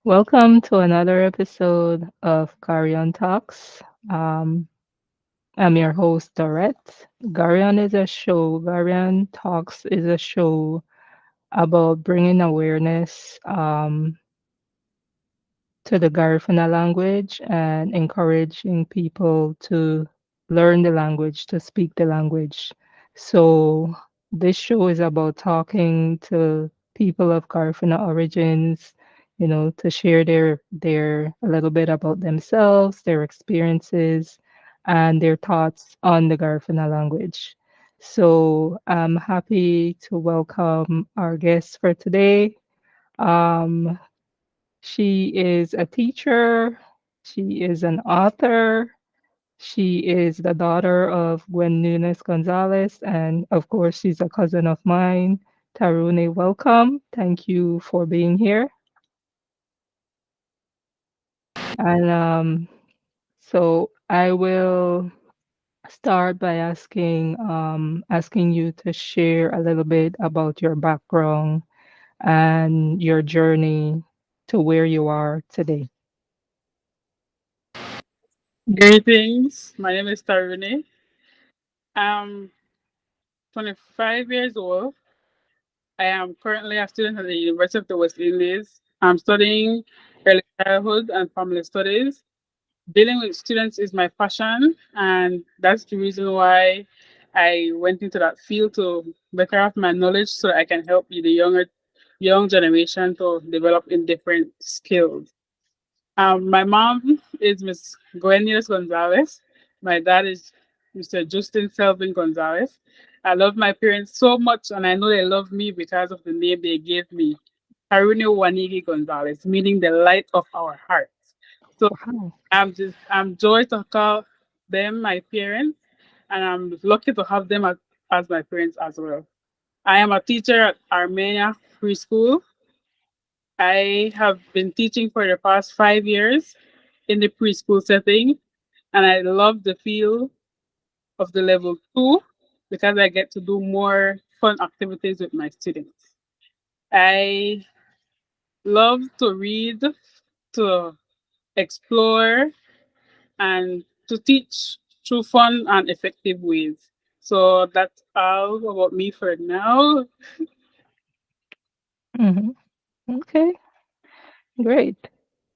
Welcome to another episode of Gari-On Talks. Um, I'm your host, Dorette. Gari-On is a show. Gari-On Talks is a show about bringing awareness to the Garifuna language and encouraging people to learn the language, to speak the language. So this show is about talking to people of Garifuna origins, to share their a little bit about themselves, their experiences, and their thoughts on the Garifuna language. So I'm happy to welcome our guest for today. Um, she is a teacher. She is an author. She is the daughter of Gwen Nunes Gonzalez. And of course, she's a cousin of mine. Taruni, welcome. Thank you for being here. And so I will start by asking you to share a little bit about your background and your journey to where you are today. Greetings. My name is Taruni. I'm 25 years old. I am currently a student at the University of the West Indies. I'm studying early childhood and family studies. Dealing with students is my passion, and that's the reason why I went into that field to better have my knowledge so I can help the young generation to develop in different skills. My mom is Miss Gwen Gonzalez. My dad is Mr. Justin Selvin Gonzalez. I love my parents so much, and I know they love me because of the name they gave me, Taruni Gonzalez, meaning the light of our hearts. So Wow. I'm joy to call them my parents, and I'm lucky to have them as my parents as well. I am a teacher at Armenia Preschool. I have been teaching for the past 5 years in the preschool setting, and I love the feel of the level two because I get to do more fun activities with my students. I love to read, to explore, and to teach through fun and effective ways. So that's all about me for now. Mhm. Okay, great.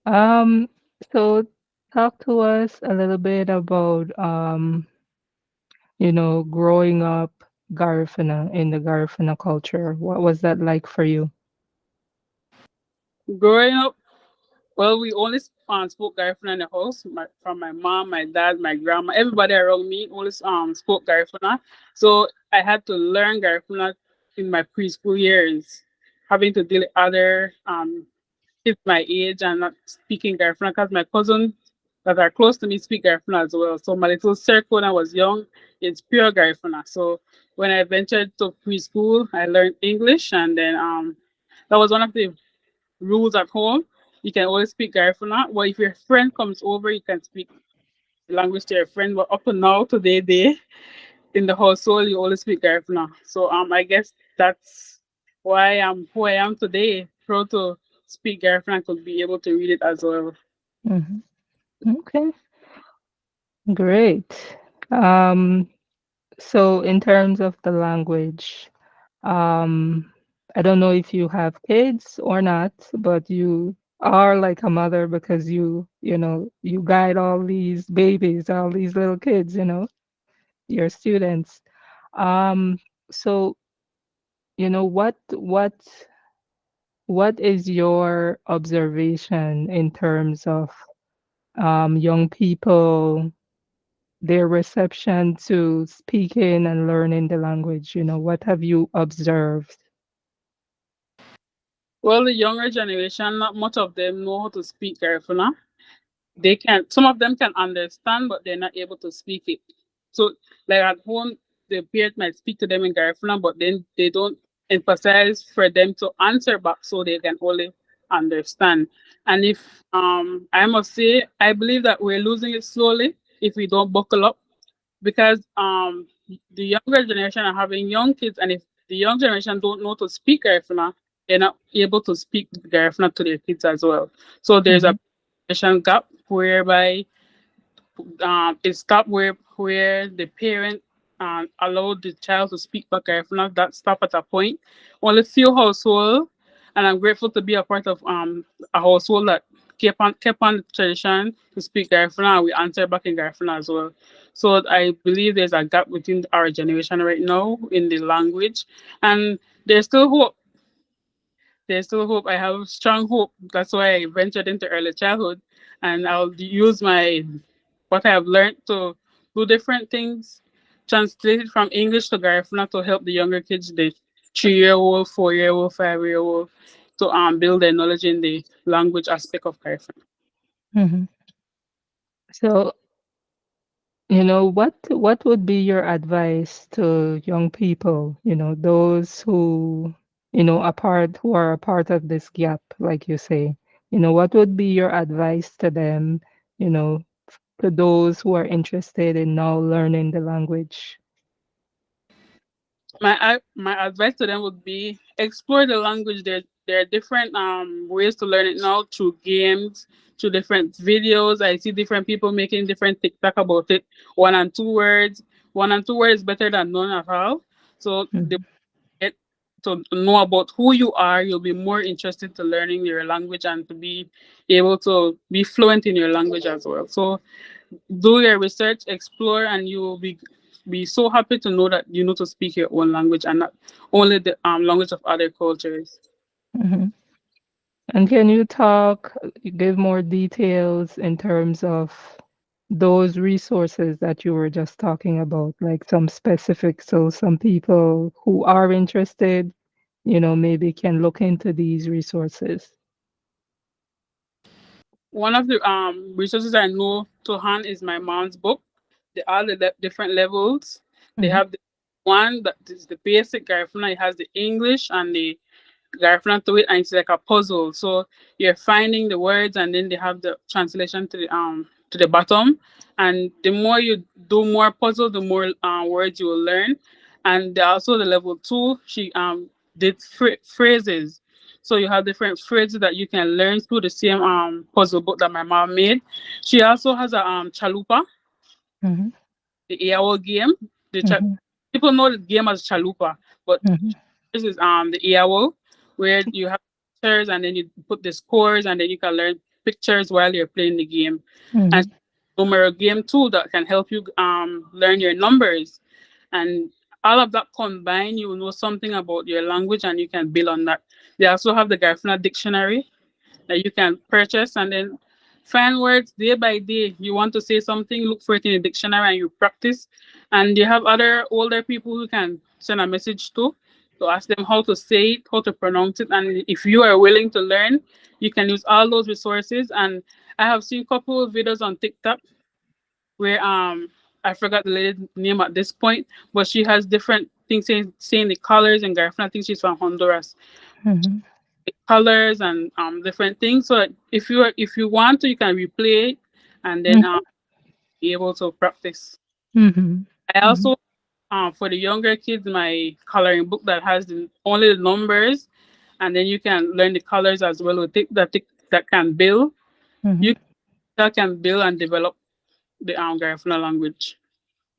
Um, so talk to us a little bit about growing up Garifuna in the Garifuna culture. What was that like for you? Growing up, well, we only spoke Garifuna in the house. From my mom, my dad, my grandma, everybody around me only spoke Garifuna. So I had to learn Garifuna in my preschool years, having to deal with other kids my age and not speaking Garifuna because my cousins that are close to me speak Garifuna as well. So my little circle when I was young is pure Garifuna. So when I ventured to preschool, I learned English, and then that was one of the rules at home. You can always speak Garifuna. Well, if your friend comes over, you can speak the language to your friend. But up to now, today, day in the household, you always speak Garifuna. So I guess that's why I'm who I am today. Proud to speak Garifuna and could be able to read it as well. Hmm. Okay, great. Um, so in terms of the language, um, I don't know if you have kids or not, but you are like a mother because you guide all these babies, all these little kids, your students. Um, so, what is your observation in terms of young people, their reception to speaking and learning the language? What have you observed? Well, the younger generation, not much of them know how to speak Garifuna. They can, some of them can understand, but they're not able to speak it. So, like at home, the parent might speak to them in Garifuna, but then they don't emphasize for them to answer back so they can only understand. And if I must say, I believe that we're losing it slowly if we don't buckle up because the younger generation are having young kids, and if the young generation don't know to speak Garifuna, they're not able to speak Garifuna to their kids as well. So there's a Mm-hmm. generation gap whereby it stopped where the parent allowed the child to speak back Garifuna. That stopped at a point. Only few household, and I'm grateful to be a part of a household that kept on the tradition to speak Garifuna, and we answer back in Garifuna as well. So I believe there's a gap within our generation right now in the language, and there's still hope. There's still hope. I have strong hope. That's why I ventured into early childhood, and I'll use my what I have learned to do different things, translate it from English to Garifuna to help the younger kids, the 3-year-old, 4-year-old, 5-year-old, to build their knowledge in the language aspect of Garifuna. Mm-hmm. So, what would be your advice to young people, those who are a part of this gap, like you say? What would be your advice to them, you know, to those who are interested in now learning the language? My advice to them would be explore the language. There are different ways to learn it now through games, through different videos. I see different people making different TikTok about it. One and two words. One and two words is better than none at all. So they Mhm, get to know about who you are. You'll be more interested to learning your language and to be able to be fluent in your language as well. So do your research, explore, and you will be so happy to know that you know to speak your own language and not only the language of other cultures. mhm. And can you give more details in terms of those resources that you were just talking about, like some specifics, so some people who are interested, maybe can look into these resources? One of the resources I know to hand is my mom's book. They are different levels. They Mhm, have the one that is the basic Garifuna. It has the English and the Garifuna to it, and it's like a puzzle. So you're finding the words, and then they have the translation to the bottom. And the more you do more puzzle, the more words you will learn. And also the level two, she did phrases. So you have different phrases that you can learn through the same puzzle book that my mom made. She also has a chalupa, mhm, the AOL game. The mhm, people know the game as chalupa, but mhm, this is the AOL where you have pictures and then you put the scores and then you can learn pictures while you're playing the game. And mhm, Numeru game too that can help you learn your numbers, and all of that combined, you will know something about your language and you can build on that. They also have the Garifuna dictionary that you can purchase and then find words day by day. You want to say something, look for it in the dictionary and you practice. And you have other older people who can send a message to ask them how to say it, how to pronounce it. And if you are willing to learn, you can use all those resources. And I have seen a couple of videos on TikTok where I forgot the lady's name at this point, but she has different things saying the colors and Garifuna. I think she's from Honduras, mhm, colors and different things. So if you want to, you can replay it and then mhm, be able to practice. mhm, I mhm, also for the younger kids my coloring book that has only the numbers, and then you can learn the colors as well with it that can build. mhm, You that can build and develop the Garifuna language.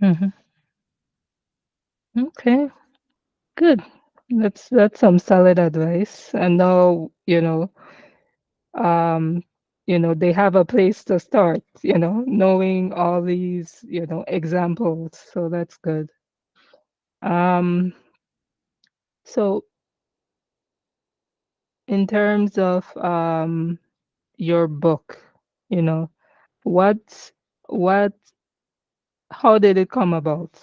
mhm. Okay, good. That's some solid advice. And now, um, they have a place to start, knowing all these, examples. So that's good. Um, so in terms of your book, you know, what what how did it come about?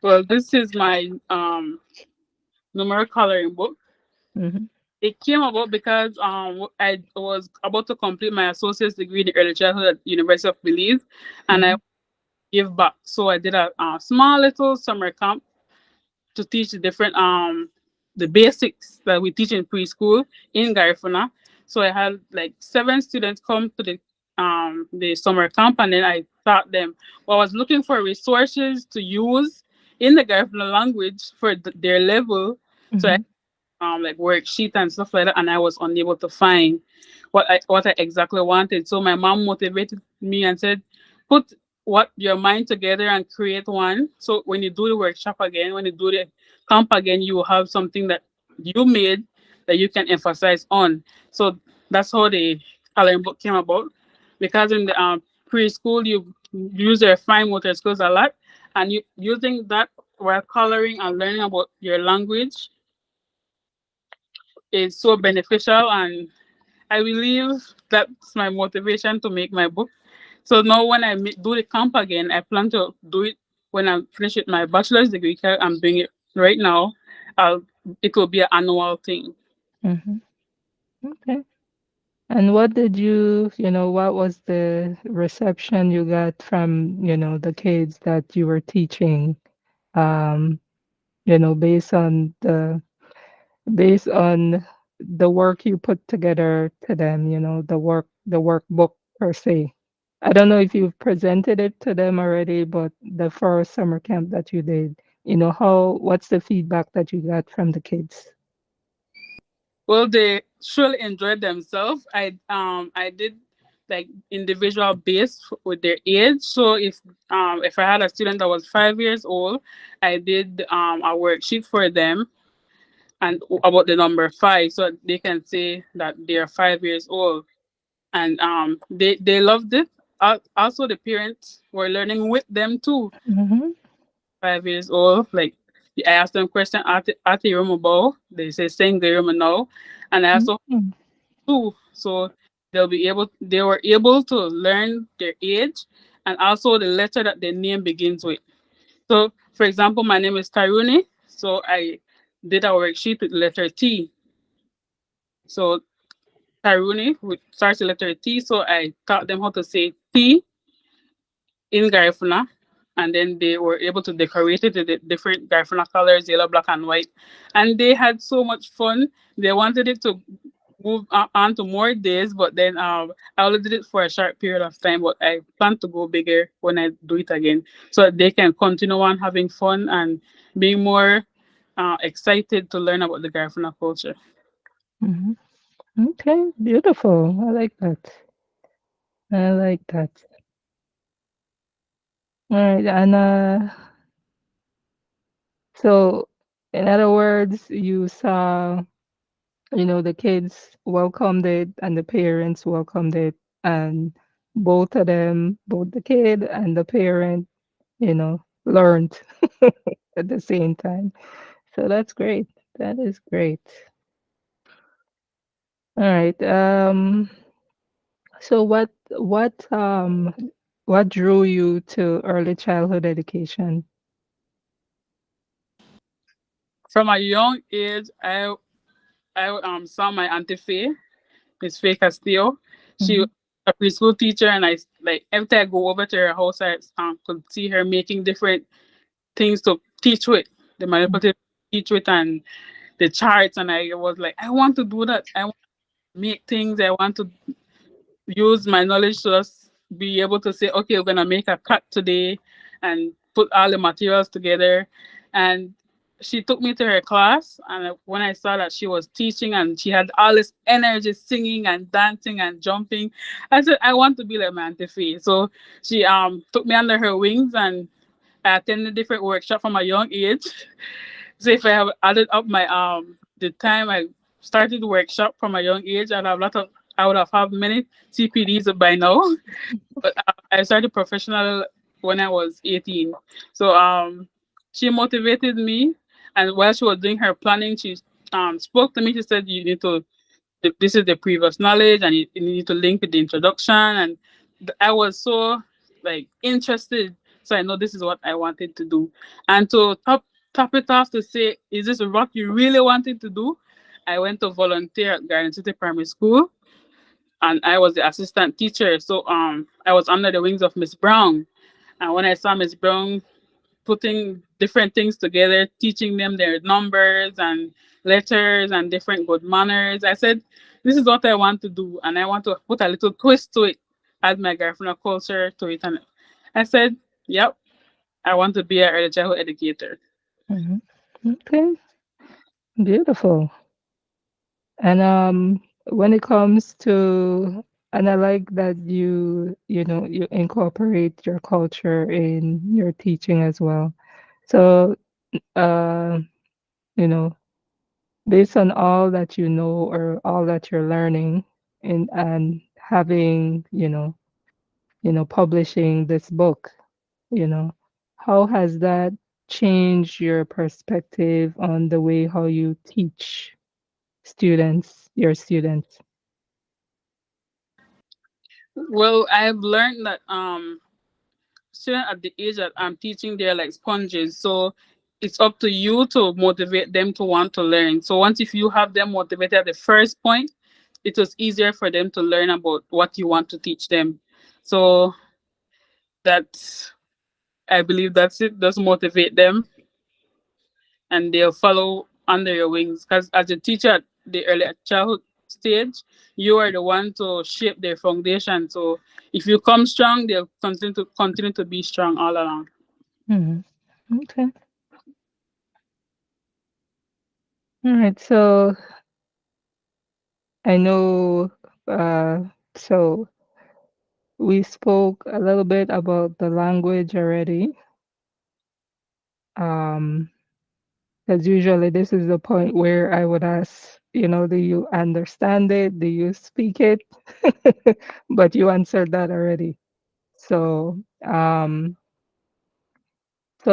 Well, this is my numeric coloring book. Mhm, It came about because I was about to complete my associate's degree in early childhood at University of Belize, and I mhm, give back. So I did a small little summer camp to teach the basics that we teach in preschool in Garifuna. So I had like 7 students come to the summer camp, and then I taught them. Well, I was looking for resources to use in the Garifuna language for their level. So I Mhm. like worksheet and stuff like that, and I was unable to find what I exactly wanted. So my mom motivated me and said, "Put what your mind together and create one. So when you do the workshop again, when you do the camp again, you will have something that you made that you can emphasize on." So that's how the coloring book came about. Because in the preschool, you use your fine motor skills a lot, and you using that while coloring and learning about your language is so beneficial, and I believe that's my motivation to make my book. So now when do the camp again, I plan to do it when I'm finished with my bachelor's degree. 'Cause I'm doing it right now. I'll, it will be an annual thing. Mhm. Okay. And what did what was the reception you got from, the kids that you were teaching, um, based on the work you put together to them, the workbook per se. I don't know if you've presented it to them already, but the first summer camp that you did, what's the feedback that you got from the kids? Well, they surely enjoyed themselves. I did like individual based with their age. So if I had a student that was 5 years old, I did a worksheet for them and about the number five, so they can say that they are 5 years old, and they loved it. Also, the parents were learning with them too. Mhm. 5 years old, like I asked them question at the room about, they say sing the room now, and I also Mhm. too, so they were able to learn their age and also the letter that their name begins with. So, for example, my name is Taruni, so I did a worksheet with letter T. So Taruni, which starts the letter T. So I taught them how to say T in Garifuna, and then they were able to decorate it with the different Garifuna colors, yellow, black, and white. And they had so much fun. They wanted it to move on to more days, but then I only did it for a short period of time. But I plan to go bigger when I do it again, so that they can continue on having fun and being more excited to learn about the Garifuna culture. Mhm. Okay, beautiful. I like that. I like that. All right, and so in other words, you saw, the kids welcomed it and the parents welcomed it, and both of them, both the kid and the parent, learned at the same time. So that's great. That is great. All right. So what drew you to early childhood education? From a young age, I saw my auntie Faye, Miss Faye Castillo. She was Mhm. a preschool teacher, and I like every time I go over to her house, I could see her making different things to teach with, the manipulative teach with, and the charts. And I was like, I want to do that. I want to make things. I want to use my knowledge to just be able to say, okay, we're gonna make a cut today, and put all the materials together. And she took me to her class, and when I saw that she was teaching and she had all this energy, singing and dancing and jumping, I said, I want to be like my Auntie Faye. So she took me under her wings, and I attended different workshops from a young age. So if I have added up my the time I started the workshop from a young age, I would have had many CPDs by now. But I started professional when I was 18. So she motivated me, and while she was doing her planning, she spoke to me. She said, "You need to. This is the previous knowledge, and you need to link with the introduction." And I was so like interested, so I know this is what I wanted to do. And to top it off, to say, "Is this what you really wanted to do?" I went to volunteer at Garden City Primary School, and I was the assistant teacher. So I was under the wings of Miss Brown. And when I saw Miss Brown putting different things together, teaching them their numbers and letters and different good manners, I said, this is what I want to do, and I want to put a little twist to it, add my Garifuna culture to it. And I said, yep, I want to be an early childhood educator. Mhm. Okay, beautiful. And when it comes to, and I like that you know you incorporate your culture in your teaching as well. So uh, you know, based on all that you know or all that you're learning and having, publishing this book, you know, how has that changed your perspective on the way how you teach your students? Well, I've learned that students at the age that I'm teaching, they're like sponges. So it's up to you to motivate them to want to learn. So once if you have them motivated at the first point, it was easier for them to learn about what you want to teach them. So that's I believe that's it. Just motivate them and they'll follow under your wings. Because as a teacher at the early childhood stage, you are the one to shape their foundation. So if you come strong, they'll continue to be strong all along. Mhm. Okay. All right. So I know, uh, so we spoke a little bit about the language already. Um, because usually this is the point where I would ask, do you understand it? Do you speak it? But you answered that already. So, so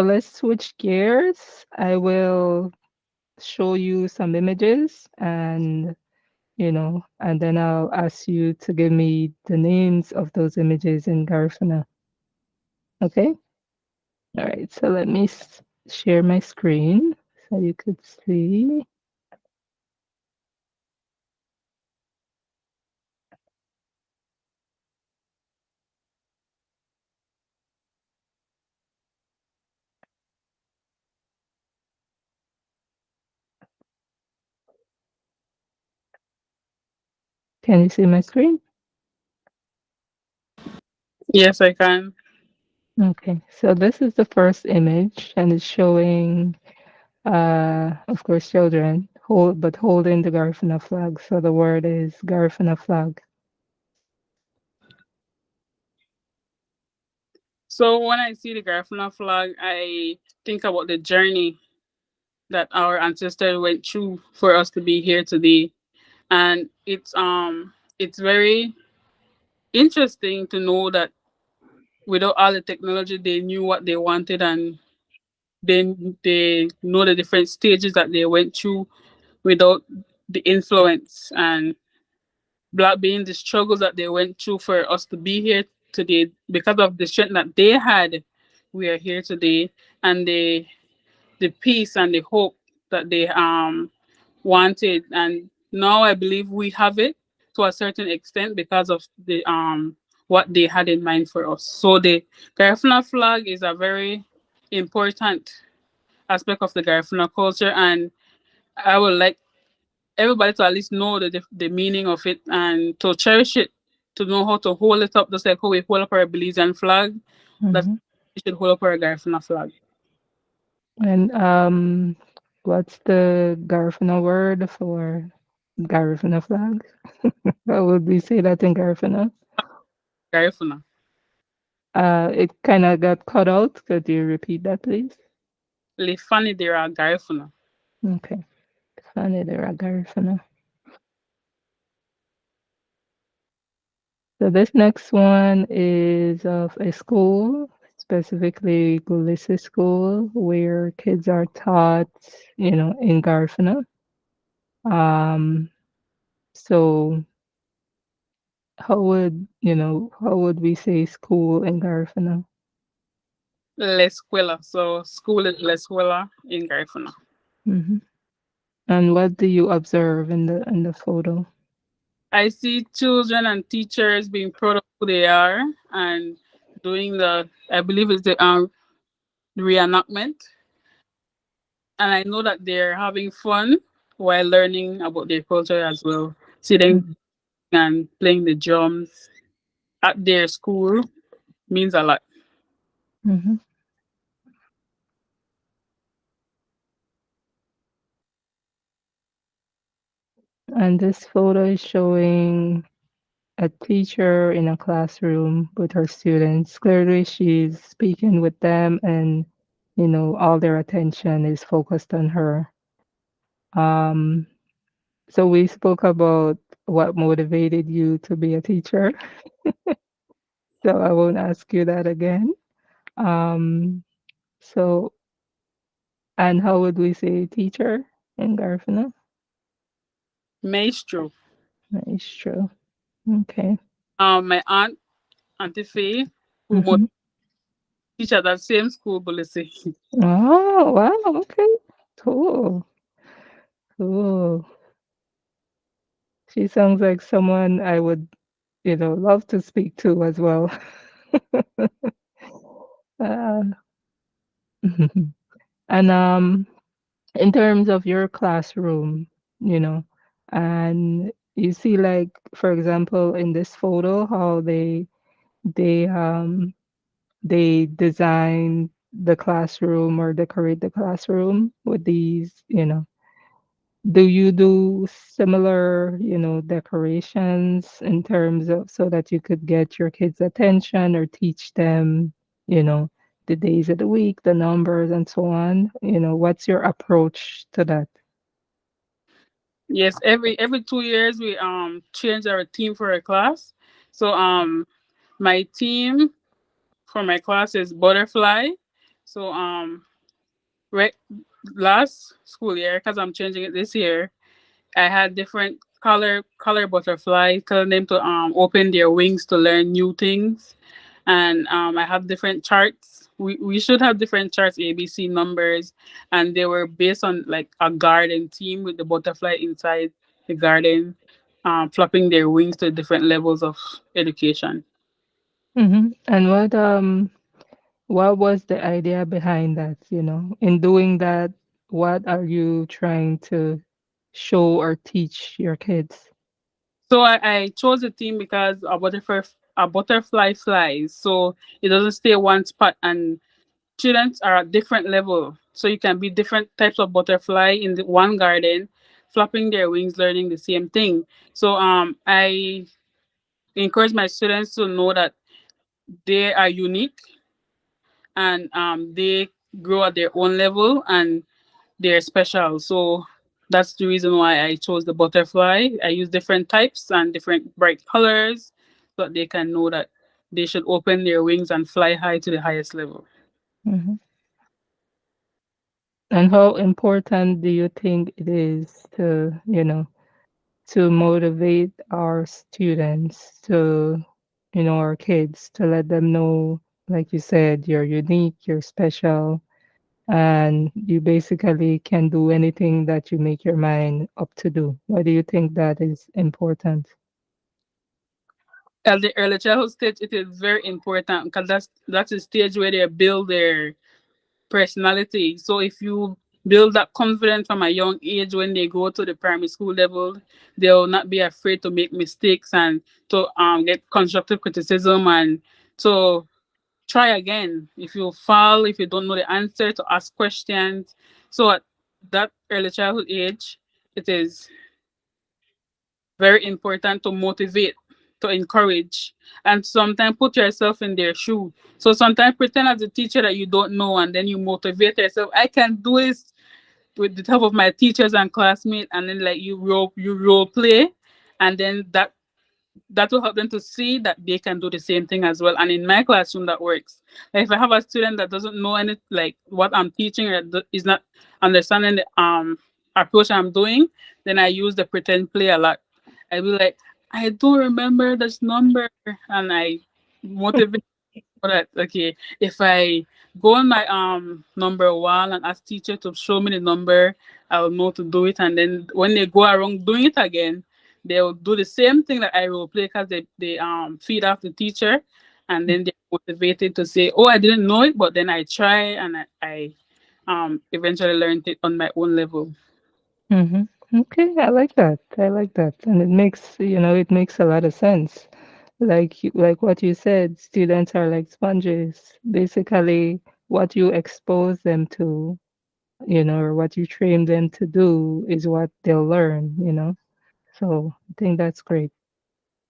let's switch gears. I will show you some images and then I'll ask you to give me the names of those images in Garifuna. Okay? All right. So let me share my screen so you could see. Can you see my screen? Yes, I can. Okay. So this is the first image and it's showing of course children holding the Garifuna flag. So the word is Garifuna flag. So when I see the Garifuna flag, I think about the journey that our ancestors went through for us to be here today, and it's very interesting to know that without all the technology, they knew what they wanted, and then they know the different stages that they went through without the influence and black being the struggles that they went through for us to be here today because of the strength that they had. We are here today, and the peace and the hope that they wanted, and now I believe we have it to a certain extent because of the what they had in mind for us. So the Garifuna flag is a very important aspect of the Garifuna culture, and I would like everybody to at least know the meaning of it and to cherish it, to know how to hold it up, just like how we hold up our Belizean flag. That's Hmm. we should hold up our Garifuna flag. And what's the Garifuna word for Garifuna flag? How would we say that in Garifuna? Garifuna. It kind of got cut out. Could you repeat that, please? Lifani dira Garifuna. Okay. Funny there, Garifuna. So this next one is of a school, specifically Gulisi School, where kids are taught, in Garifuna. Um, so how would we say school in Garifuna? L'escuela. So school is L'escuela in Garifuna. Hmm. And what do you observe in the photo? I see children and teachers being proud of who they are and doing I believe it's the reenactment. And I know that they're having fun while learning about their culture as well. See them Hmm. and playing the drums at their school means a lot. Hmm. And this photo is showing a teacher in a classroom with her students. Clearly, she's speaking with them, and all their attention is focused on her. Um, so we spoke about what motivated you to be a teacher. So I won't ask you that again. Um, so, and how would we say teacher in Garifuna? Maestro. Maestro. Okay. My aunt, Auntie Faye, who Mm-hmm. teach at that same school, Belize. Oh, wow. Okay. Cool. Cool. She sounds like someone I would, love to speak to as well. Uh, and in terms of your classroom, you know, and you see like, for example, in this photo, how they they design the classroom or decorate the classroom with these, do you do similar, decorations in terms of so that you could get your kids' attention or teach them, you know, the days of the week, the numbers, and so on? What's your approach to that? Yes, every 2 years we change our team for a class. So my team for my class is butterfly. So right last school year, because I'm changing it this year, I had different color butterfly, color them to open their wings to learn new things, and I have different charts. We should have different charts, ABC numbers, and they were based on like a garden theme with the butterfly inside the garden, flapping their wings to different levels of education. And what was the idea behind that, in doing that? What are you trying to show or teach your kids? So I chose a theme because a butterfly flies, so it doesn't stay one spot, and students are at different level. So you can be different types of butterfly in the one garden, flapping their wings, learning the same thing. So I encourage my students to know that they are unique, and they grow at their own level, and they're special. So that's the reason why I chose the butterfly. I use different types and different bright colors so that they can know that they should open their wings and fly high to the highest level. Mhm. And how important do you think it is to motivate our students, our kids, to let them know, like you said, you're unique, you're special, and you basically can do anything that you make your mind up to do? Why do you think that is important? At the early childhood stage, it is very important because that's the stage where they build their personality. So if you build that confidence from a young age, when they go to the primary school level, they'll not be afraid to make mistakes and to get constructive criticism, and to try again. If you fall, if you don't know the answer, to ask questions. So at that early childhood age, it is very important to motivate, to encourage, and sometimes put yourself in their shoe. So sometimes pretend as a teacher that you don't know, and then you motivate yourself. I can do this with the help of my teachers and classmates, and then like you role play, and then that will help them to see that they can do the same thing as well. And in my classroom, that works. Like if I have a student that doesn't know any like what I'm teaching, or is not understanding the approach I'm doing, then I use the pretend play a lot. I be like, I don't remember this number, and I motivate that. Okay, if I go on my number one and ask teacher to show me the number, I'll know to do it. And then when they go around doing it again, they'll do the same thing that I will play, because they feed off the teacher, and then they're motivated to say, oh, I didn't know it, but then I try, and I eventually learned it on my own level. Hmm. Okay, I like that. I like that. And it makes a lot of sense. Like what you said, students are like sponges. Basically, what you expose them to, or what you train them to do is what they'll learn. So I think that's great.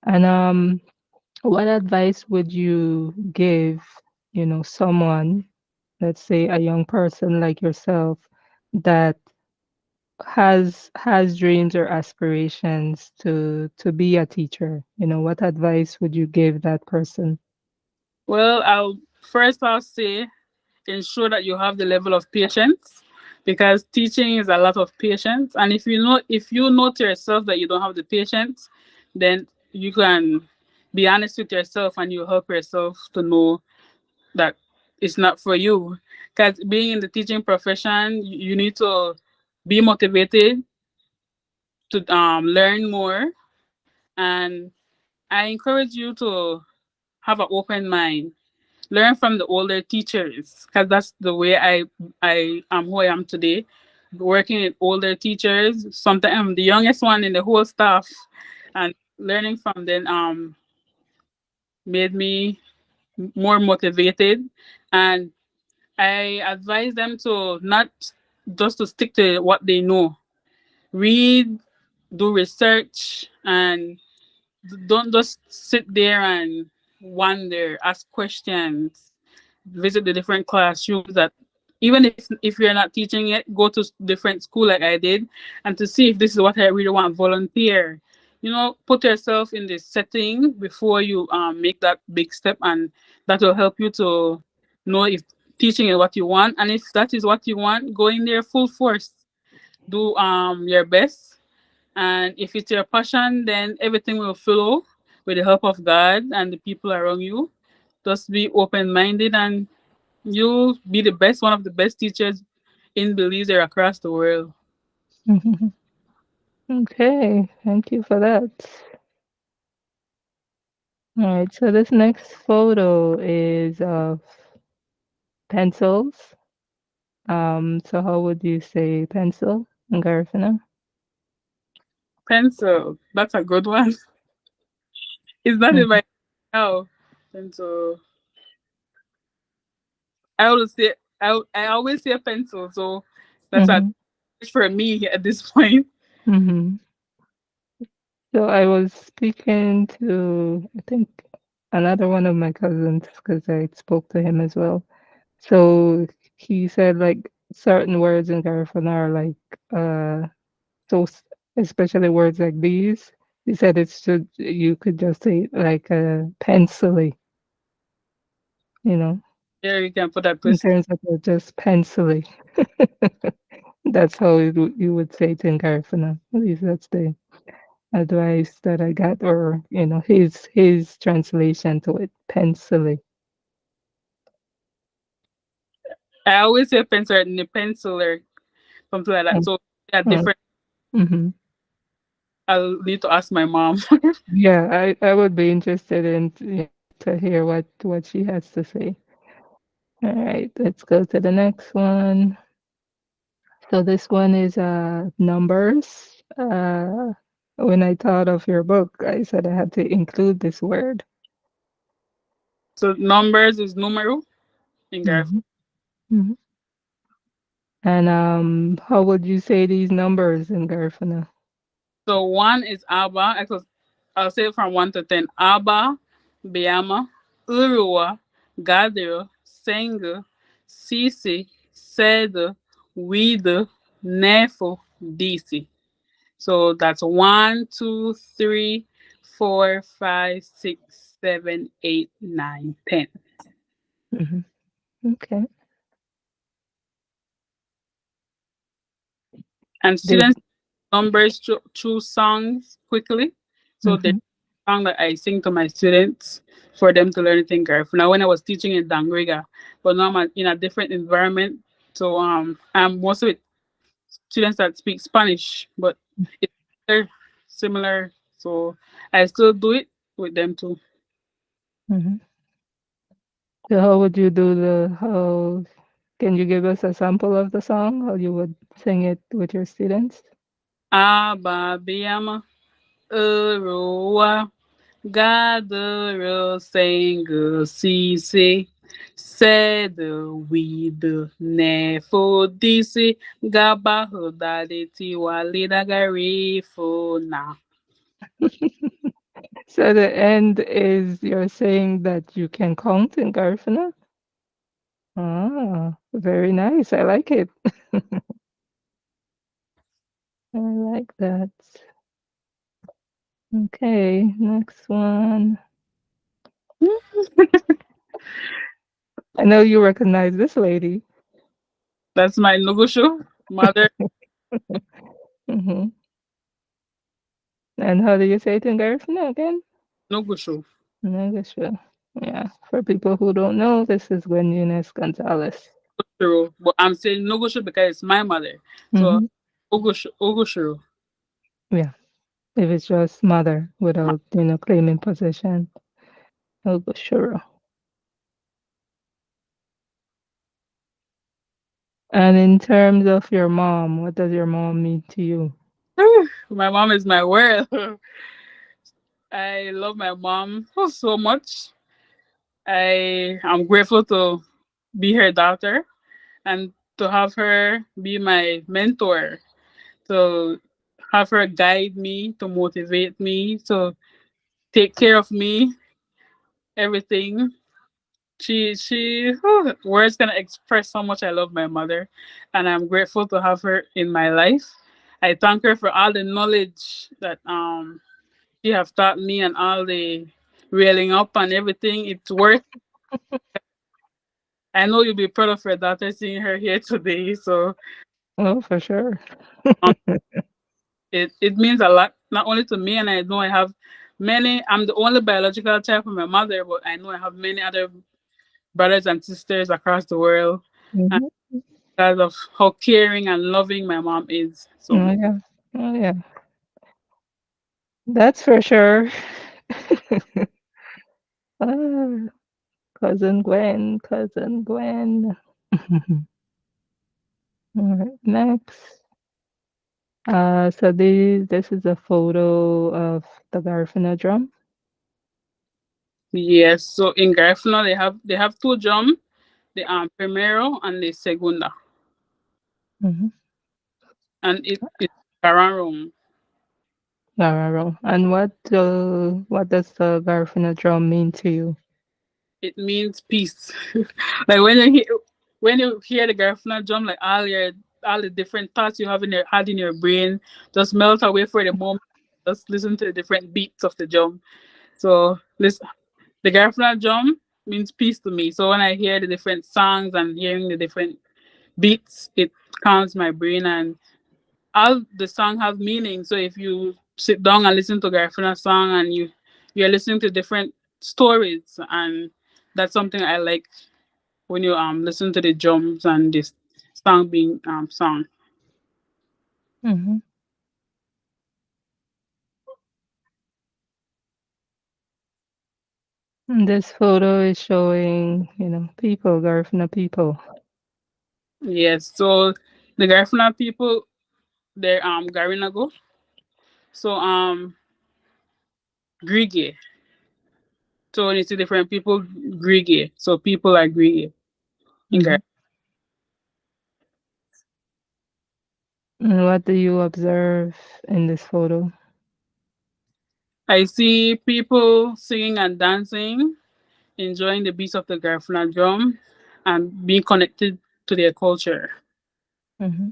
And what advice would you give, someone, let's say a young person like yourself, that has dreams or aspirations to be a teacher? What advice would you give that person? Well, I'll say ensure that you have the level of patience, because teaching is a lot of patience. And if you know to yourself that you don't have the patience, then you can be honest with yourself and you help yourself to know that it's not for you. Because being in the teaching profession, you need to be motivated to learn more. And I encourage you to have an open mind, learn from the older teachers, because that's the way I am who I am today, working with older teachers. Sometimes I'm the youngest one in the whole staff, and learning from them made me more motivated. And I advise them to not just to stick to what they know. Read, do research, and don't just sit there and wonder, ask questions, visit the different classrooms. That even if you're not teaching it, go to different school like I did, and to see if this is what I really want. Volunteer. Put yourself in this setting before you make that big step, and that will help you to know if teaching is what you want. And if that is what you want, go in there full force. Do your best, and if it's your passion, then everything will flow with the help of God and the people around you. Just be open minded, and you'll be the best, one of the best teachers in Belize or across the world. Okay, thank you for that. All right, so this next photo is of pencils. So how would you say pencil in Garifuna? Pencil, that's a good one. It's not in Mhm, my now. Pencil. I always say I always say pencil, so that's a mhm, for me at this point. mhm. So I was speaking to, I think, another one of my cousins because I spoke to him as well. So he said like certain words in Garifuna are like so especially words like these. He said it's should you could just say like pencilly, you know, Yeah, you can put that in twist. terms of just pencilly. That's how you would say it in Garifuna. At least that's the advice that I got, or his translation to it, pencilly. I always say pencil and the pencil or something like that. Mm, So yeah, mm, different. mhm. I'll need to ask my mom. Yeah, I would be interested in to hear what she has to say. All right, let's go to the next one. So this one is numbers. When I thought of your book, I said I had to include this word. So numbers is Numeru in Garifuna. Hmm. Hmm. And how would you say these numbers in Garifuna? So one is Abba. I'll say it from 1 to 10. Abba, Biama, Urua, Gadiro, Senga, Sisi, Seda, Wida, Nefo, Disi. So that's 1, 2, 3, 4, 5, 6, 7, 8, 9, 10. Hmm. Okay. And Did. students numbers through songs quickly. So the Hmm. song that I sing to my students for them to learn thing Garif. Now when I was teaching in Dangriga, but now I'm in a different environment. So I'm mostly with students that speak Spanish, but it's they're similar. So I still do it with them too. Hmm. So how would you do the how? Can you give us a sample of the song? How you would sing it with your students? Abba Biama Uruwa Gather single CC said with Nefo DC Gabahodadeti Walida Garifuna. So the end is you're saying that you can count in Garifuna? Ah, very nice. I like it. I like that. Okay, next one. I know you recognize this lady. That's my Nugushu mother. Hmm. And how do you say it in Garifuna again? Nugushu. Nagasha. Yeah, for people who don't know, this is Gwen Eunice Gonzalez. True. But I'm saying Nugushu because it's my mother. So Hmm. Ugushuru. Yeah, if it's just mother without, claiming possession. Oh, sure. And in terms of your mom, what does your mom mean to you? My mom is my world. I love my mom so much. I am grateful to be her daughter and to have her be my mentor, to have her guide me, to motivate me, to take care of me, everything. Words can express how much I love my mother, and I'm grateful to have her in my life. I thank her for all the knowledge that she have taught me and all the railing up and everything. It's worth. I know you'll be proud of your daughter seeing her here today. So Oh, for sure. um, it means a lot, not only to me, and I know I have many. I'm the only biological child from my mother, but I know I have many other brothers and sisters across the world, and Hmm. because of how caring and loving my mom is. So Oh, yeah. Oh, yeah. That's for sure. Ah, cousin Gwen, cousin Gwen. All right, next. So this is a photo of the Garifuna drum. yes, so in Garifuna they have two drum, the primero and the segunda, Mm-hmm. and it's around room. Gararo. And what does the Garifuna drum mean to you? It means peace. Like when you hear the Garifuna drum, like all the different thoughts you have in your had in your brain just melt away for the moment. Just listen to the different beats of the drum. So this the Garifuna drum means peace to me. So when I hear the different songs and hearing the different beats, it calms my brain, and all the song have meaning. So if you sit down and listen to Garifuna song and you're listening to different stories, and that's something I like when you listen to the drums and this song being sung. Hmm. This photo is showing, people, Garifuna people. Yes. So the Garifuna people, they're Garinago. So Grige. So when you see different people, Grige. So people are Grige in Hmm. Gar. And what do you observe in this photo? I see people singing and dancing, enjoying the beats of the Garifuna drum, and being connected to their culture. Hmm.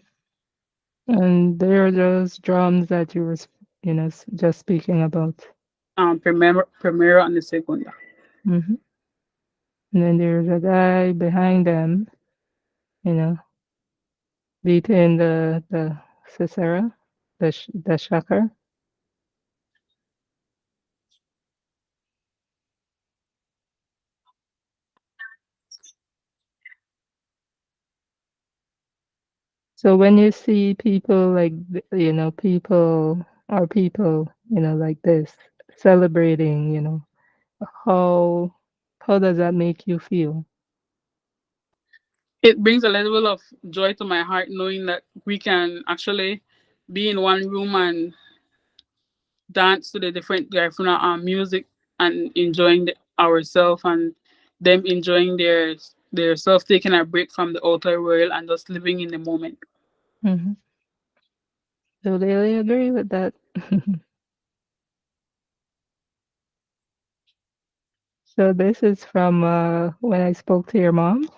And there are those drums that you were, just speaking about. Primero and the segunda. Hmm. And then there's a guy behind them, you know, beating the Cicera, the shaka. So when you see people like, people, like this celebrating, how how does that make you feel? It brings a level of joy to my heart knowing that we can actually be in one room and dance to the different Garifuna music and enjoying ourselves, and them enjoying their self, taking a break from the outer world and just living in the moment. Hmm. Totally agree with that. So this is from when I spoke to your mom.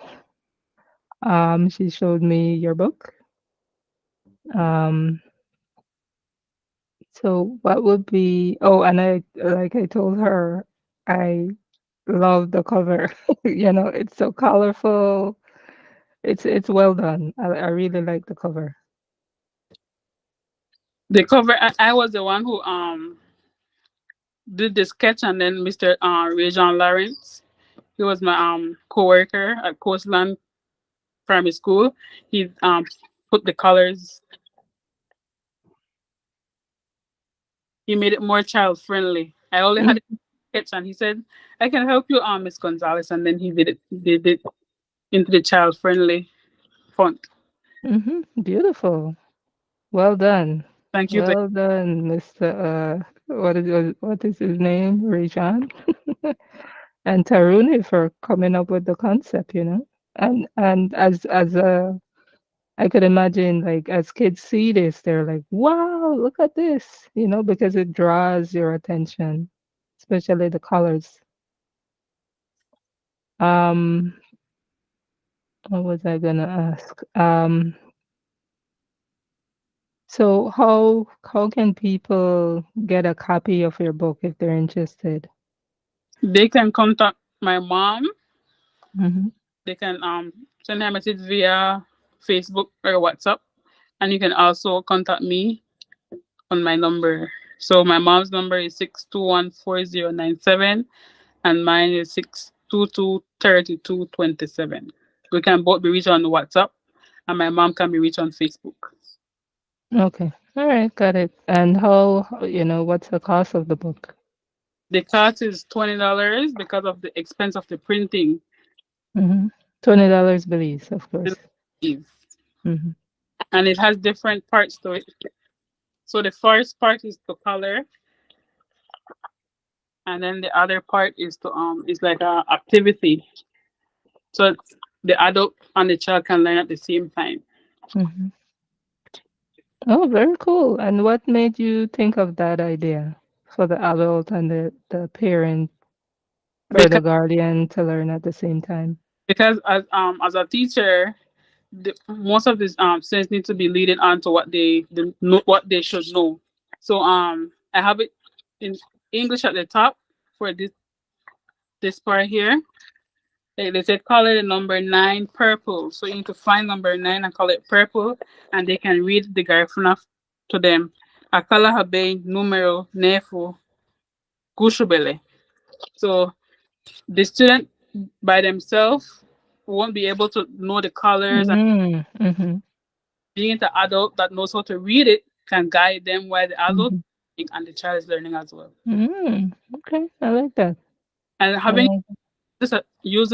She showed me your book. Um, so what would be? Oh, and I like I told her, I love the cover. It's so colorful. It's well done. I really like the cover. The cover. I was the one who did the sketch, and then Mr. Rajon Lawrence. He was my co-worker at Coastland Primary School. He put the colors. He made it more child friendly. I only had a sketch, and he said, "I can help you, Miss Gonzalez," and then he did it into the child friendly font. Beautiful. Well done. Thank you. Well done, Mr. What is his name? Rajan and Taruni for coming up with the concept, And as I could imagine, like, as kids see this, they're like, wow, look at this, because it draws your attention, especially the colors. Um, what was I gonna ask? So how can people get a copy of your book if they're interested? They can contact my mom. Hmm. They can send her a message via Facebook or WhatsApp, and you can also contact me on my number. So my mom's number is 6214097, and mine is 6223227. We can both be reached on WhatsApp, and my mom can be reached on Facebook. Okay. All right, got it. And what's the cost of the book? The cost is $20 because of the expense of the printing. Hmm. $20 Belize, of course. Hmm. And it has different parts to it. So the first part is to color, and then the other part is to is like a activity. So the adult and the child can learn at the same time. Hmm. Oh, very cool. And what made you think of that idea for the adult and the parent or the Because guardian to learn at the same time? as a teacher, most of these students need to be leading on to they know what they should know. So I have it in English at the top for this part here. They said color the number 9 purple. So you need to find number 9 and call it purple, and they can read the Garifuna to them. Akala habe numero nefu gushubele. So the student by themselves won't be able to know the colors, and Mm-hmm. being the adult that knows how to read it can guide them while the adult Mm-hmm. and the child is learning as well. Okay, I like that. And I having like this use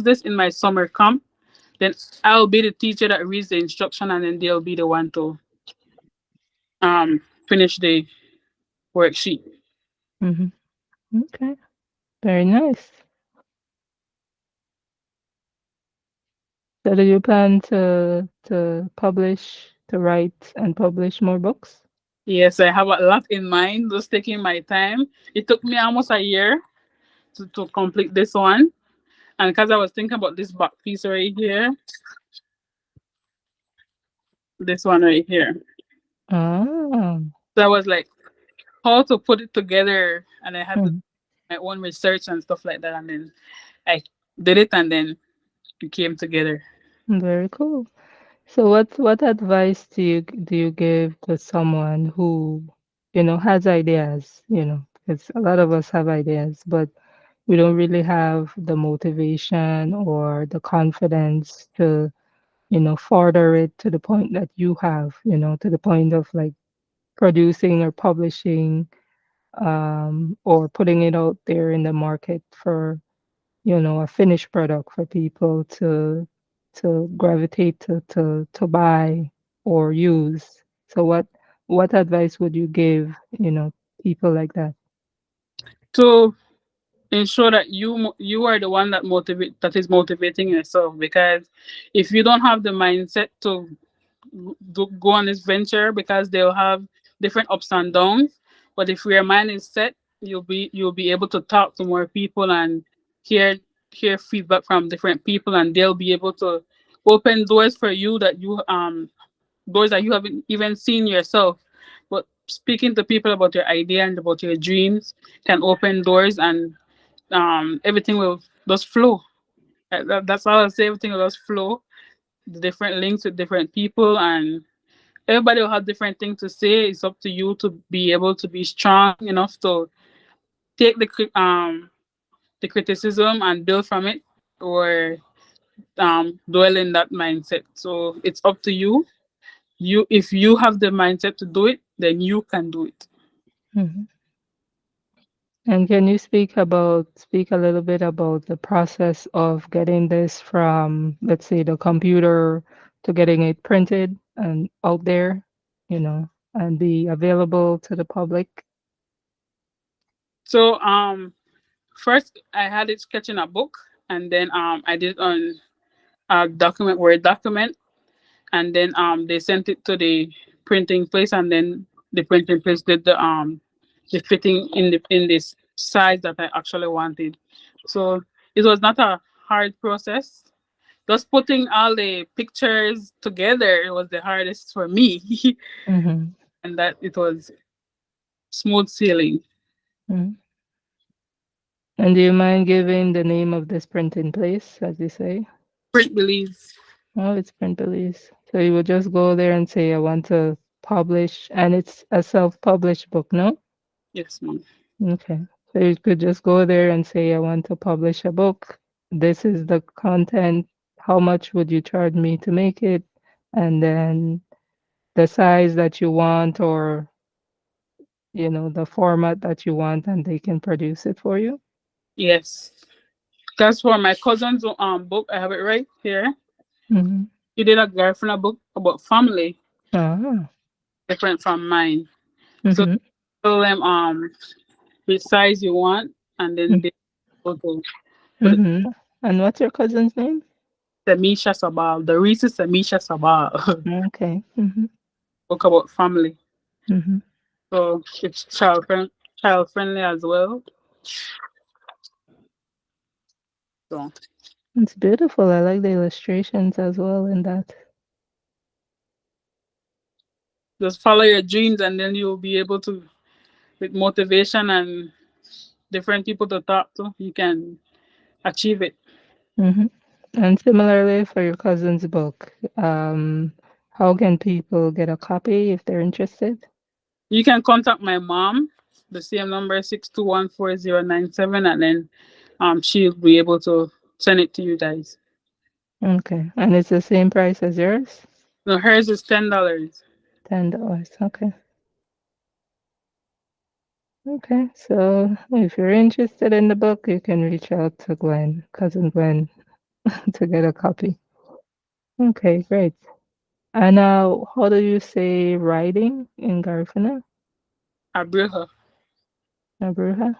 this in my summer camp, then I'll be the teacher that reads the instruction, and then they'll be the one to finish the worksheet. Mm-hmm. Okay, very nice. So do you plan to write and publish more books? Yes, I have a lot in mind, just taking my time. It took me almost a year to complete this one. And because I was thinking about this back piece right here, this one right here. Ah. So I was like, how to put it together, and I had to do Mhm. my own research and stuff like that, and then I did it, and then it came together. Very cool. So what advice do you give to someone who, has ideas, because a lot of us have ideas, but we don't really have the motivation or the confidence to, further it to the point that you have, to the point of like producing or publishing, or putting it out there in the market for, a finished product for people to gravitate to buy or use. So what advice would you give, people like that? To ensure that you are the one that is motivating yourself, because if you don't have the mindset to go on this venture, because they'll have different ups and downs, but if your mind is set, you'll be able to talk to more people and hear hear feedback from different people, and they'll be able to open doors for you that you doors that you haven't even seen yourself. But speaking to people about your idea and about your dreams can open doors, and everything will just flow. That's all I'll say. Everything will just flow. The different links with different people, and everybody will have different things to say. It's up to you to be able to be strong enough to take the criticism and build from it, or dwell in that mindset. So it's up to you. If you have the mindset to do it, then you can do it. Mhm. And can you speak a little bit about the process of getting this from, let's say, the computer to getting it printed and out there, and be available to the public? So first I had it sketched in a book, and then I did it on a document, Word document, and then they sent it to the printing place, and then the printing place did the fitting in this size that I actually wanted. So it was not a hard process. Just putting all the pictures together was the hardest for me, Mm-hmm. and that it was smooth sailing. Mm-hmm. And do you mind giving the name of this printing place, as you say? Print Belize. Oh, it's Print Belize. So you would just go there and say, I want to publish, and it's a self-published book, no? Yes, ma'am. Okay. So you could just go there and say, I want to publish a book. This is the content. How much would you charge me to make it? And then the size that you want, or, the format that you want, and they can produce it for you. Yes. That's for my cousin's book. I have it right here. Mm-hmm. He did a Garifuna book about family, Ah. different from mine. So Mm-hmm. tell them which size you want, and then they go to put it. Mm-hmm. And what's your cousin's name? Samisha Sabal, the Reese's Samisha Sabal, Okay. Mm-hmm. book about family. Mm-hmm. So it's child friendly as well. So It's beautiful. I like the illustrations as well in that. just follow your dreams, and then you'll be able to, with motivation and different people to talk to, you can achieve it. Mm-hmm. And similarly for your cousin's book, how can people get a copy if they're interested? You can contact my mom, the same number 6214097, and then she'll be able to send it to you guys. Okay. And it's the same price as yours? No, hers is $10. $10. Okay. Okay. So if you're interested in the book, you can reach out to Gwen, cousin Gwen, to get a copy. Okay, great. And how do you say writing in Garifuna? Abriha. Abruja?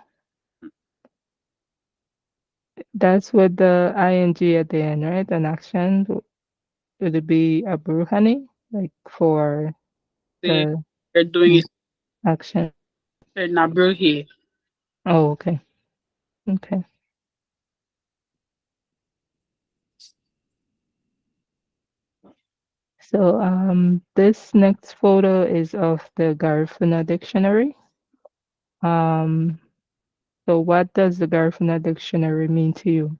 That's with the ing at the end, right? An action. Would it be Abruhani? Like for They the are doing mm, it action. in Abrihi. Oh, okay. Okay. So this next photo is of the Garifuna dictionary. Um so what does the Garifuna dictionary mean to you?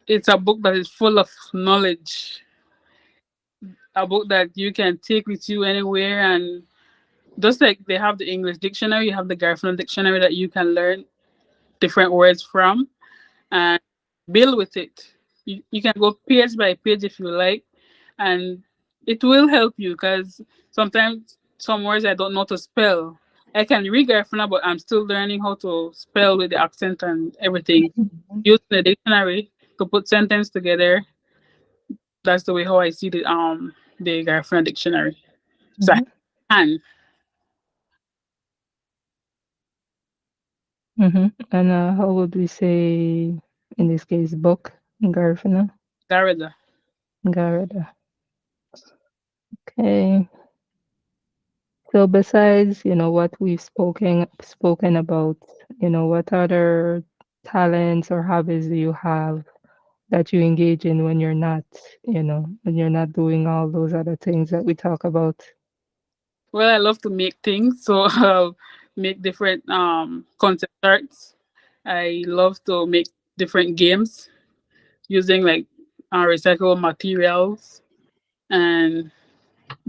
It's a book that is full of knowledge, a book that you can take with you anywhere. And just like they have the English dictionary, you have the Garifuna dictionary that you can learn different words from and build with it. You can go page by page if you like, and it will help you because sometimes some words I don't know to spell. I can read Garifuna, but I'm still learning how to spell with the accent and everything. Mhm. Using the dictionary to put sentence together. That's the way how I see the Garifuna dictionary. So Mhm. and Mhm. And how would we say in this case book in Garifuna? Garida. Garada. Okay. So besides, what we've spoken about, what other talents or hobbies do you have that you engage in when you're not doing all those other things that we talk about? Well, I love to make things, so I'll make different concept arts. I love to make different games using like recyclable materials and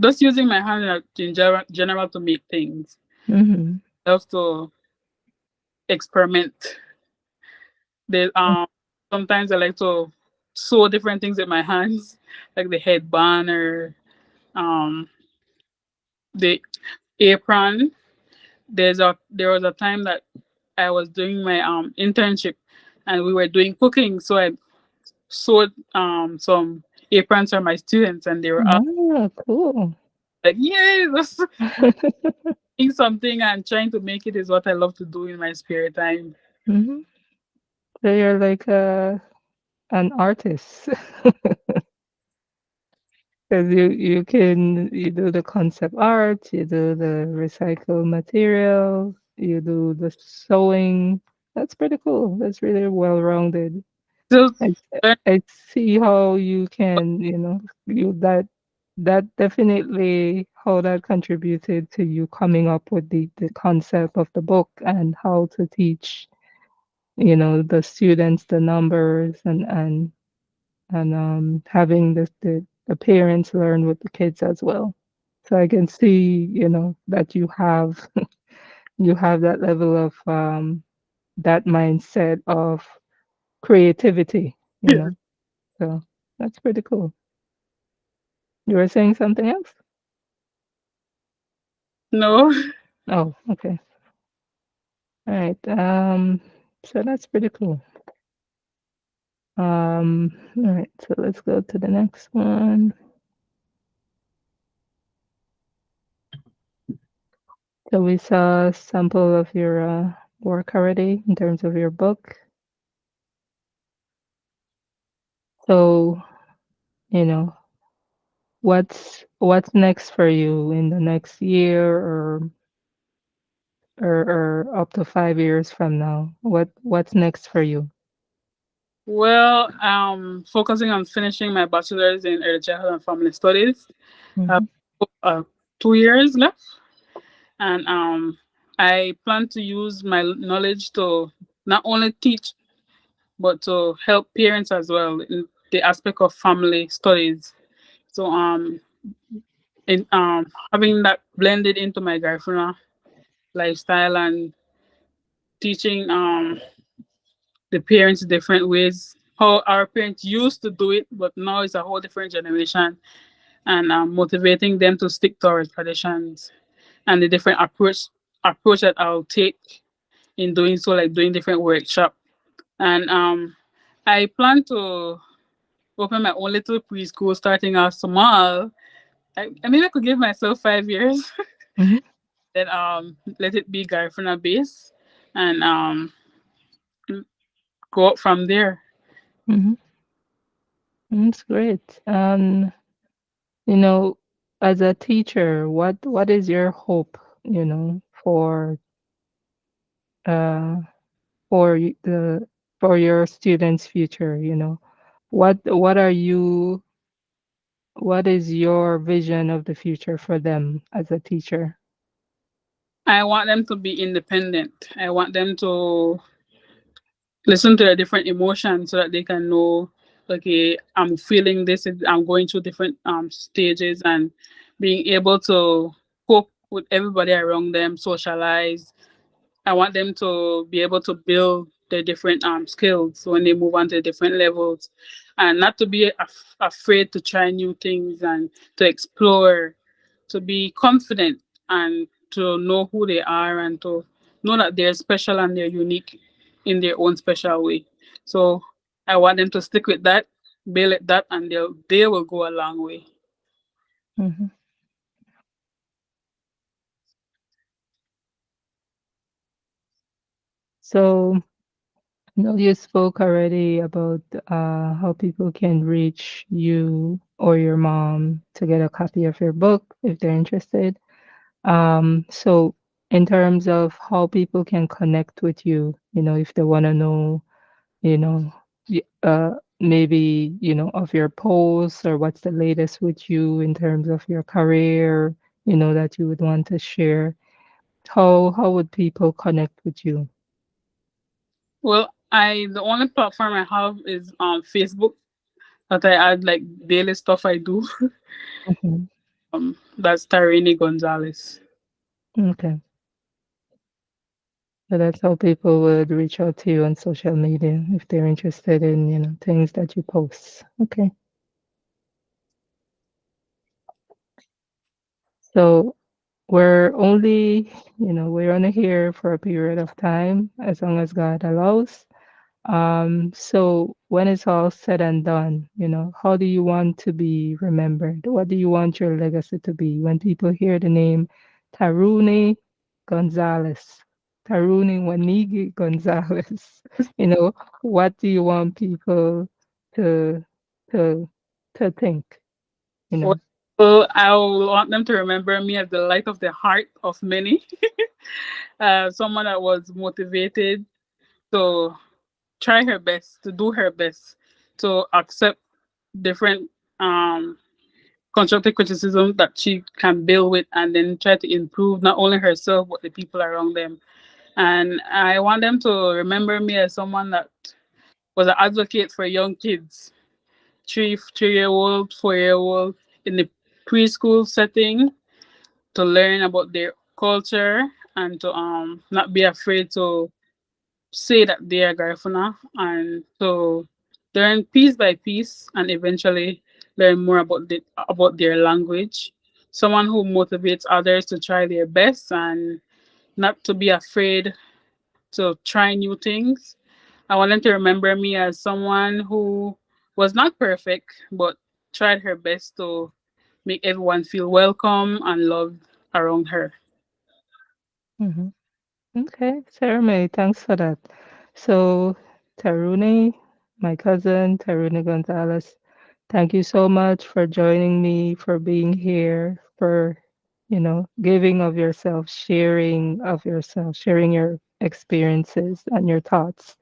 just using my hand in general to make things. Mm-hmm. I love to experiment. They sometimes I like to sew different things with my hands, like the headband or um the apron. There was a time that I was doing my internship and we were doing cooking, so I sewed some aprons for my students and they were all Ah, cool. like, "Yay, that's doing something and trying to make it is what I love to do in my spare time." Hmm. So you're like an artist. Because you do the concept art, you do the recycled material, you do the sewing. That's pretty cool. That's really well rounded. So I learn I see how you can, that definitely how that contributed to you coming up with the concept of the book and how to teach, the students the numbers and having the parents learn with the kids as well. So I can see, that you have that level of that mindset of creativity, you know. So that's pretty cool. You were saying something else? no. Oh, okay. All right. So that's pretty cool. All right, so let's go to the next one. So we saw a sample of your work already in terms of your book. So, you know, what's next for you in the next year or up to 5 years from now? What's next for you? Well, focusing on finishing my bachelor's in early childhood and family studies. I have Hmm. 2 years left, and I plan to use my knowledge to not only teach but to help parents as well in the aspect of family studies. So in having that blended into my Garifuna lifestyle and teaching the parents different ways how our parents used to do it, but now it's a whole different generation, and motivating them to stick to our traditions and the different approach that I'll take in doing so, like doing different workshop. And I plan to open my own little preschool starting off small. Maybe I could give myself 5 years, Hmm. then let it be Garifuna base and go up from there. Hmm. That's great. You know, as a teacher, what is your hope, uh the for your students' future, What are you what is your vision of the future for them as a teacher? I want them to be independent. I want them to listen to their different emotions so that they can know, okay, I'm feeling this, I'm going through different stages, and being able to cope with everybody around them, socialize. I want them to be able to build their different skills when they move on to different levels, and not to be afraid to try new things and to explore, to be confident and to know who they are and to know that they're special and they're unique in their own special way. So I want them to stick with that, build at that, and they will go a long way. Hmm. So, you spoke already about how people can reach you or your mom to get a copy of your book if they're interested. So in terms of how people can connect with you, if they want to know, you know, maybe, of your posts or what's the latest with you in terms of your career, that you would want to share, how would people connect with you? Well, I the only platform I have is Facebook that I add like daily stuff I do. Mhm. That's Taruni Gonzalez. Okay. So that's how people would reach out to you on social media if they're interested in, things that you post. Okay. So we're only here for a period of time as long as God allows. So when it's all said and done, how do you want to be remembered? What do you want your legacy to be? When people hear the name Taruni Gonzalez, Taruni Wanigi Gonzalez, you know, what do you want people to to to think? You Well, know. I want them to remember me as the light of the heart of many. Someone that was motivated to try her best, to do her best, to accept different constructive criticism that she can build with, and then try to improve not only herself but the people around them. And I want them to remember me as someone that was an advocate for young kids, 3 year old, 4 year old, in the preschool setting, to learn about their culture and to not be afraid to say that they are Garifuna, and to learn piece by piece and eventually learn more about their language. Someone who motivates others to try their best and not to be afraid to try new things. I want them to remember me as someone who was not perfect but tried her best to make everyone feel welcome and loved around her. Mhm. Okay, Sarah May, thanks for that. So, Taruni, my cousin, Taruni Gonzalez, thank you so much for joining me, for being here, for, giving of yourself, sharing your experiences and your thoughts.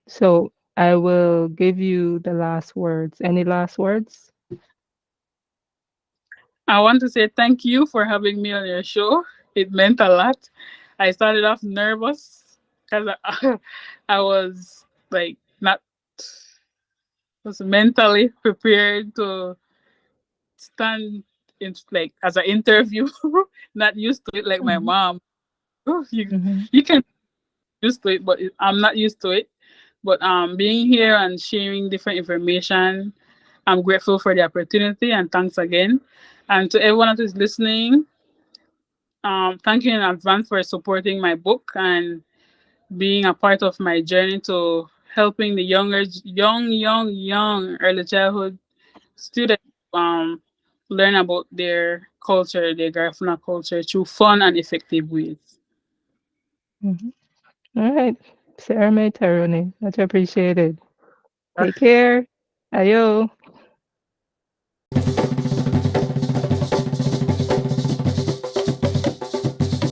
So I will give you the last words. Any last words? I want to say thank you for having me on your show. It meant a lot. I started off nervous because I was like not was mentally prepared to stand in like as an interview, not used to it like my Mhm, mom. Oh, mhm, you can used to it, but I'm not used to it. But being here and sharing different information, I'm grateful for the opportunity and thanks again. And to everyone that is listening, thank you in advance for supporting my book and being a part of my journey to helping the young early childhood students learn about their culture, their Garifuna culture through fun and effective ways. mhm. All right. Sarah May Taruni, much appreciated. Take care. Ayo.